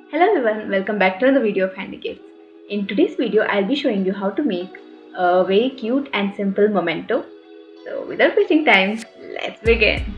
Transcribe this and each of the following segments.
Hello everyone, welcome back to another video of Handy Gifts. In today's video, I'll be showing you how to make a very cute and simple memento. So without wasting time, let's begin.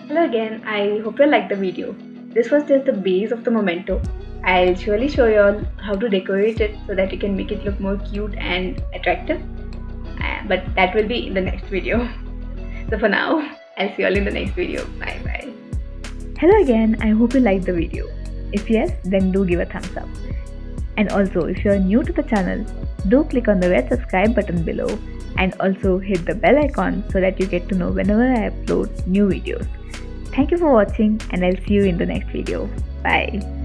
Hello again, I hope you liked the video. This was just the base of the memento. I'll surely show you all how to decorate it so that you can make it look more cute and attractive. But that will be in the next video. So for now, I'll see you all in the next video. Bye bye. Hello again, I hope you liked the video. If yes, then do give a thumbs up. And also, if you are new to the channel, do click on the red subscribe button below and also hit the bell icon so that you get to know whenever I upload new videos. Thank you for watching and I'll see you in the next video. Bye.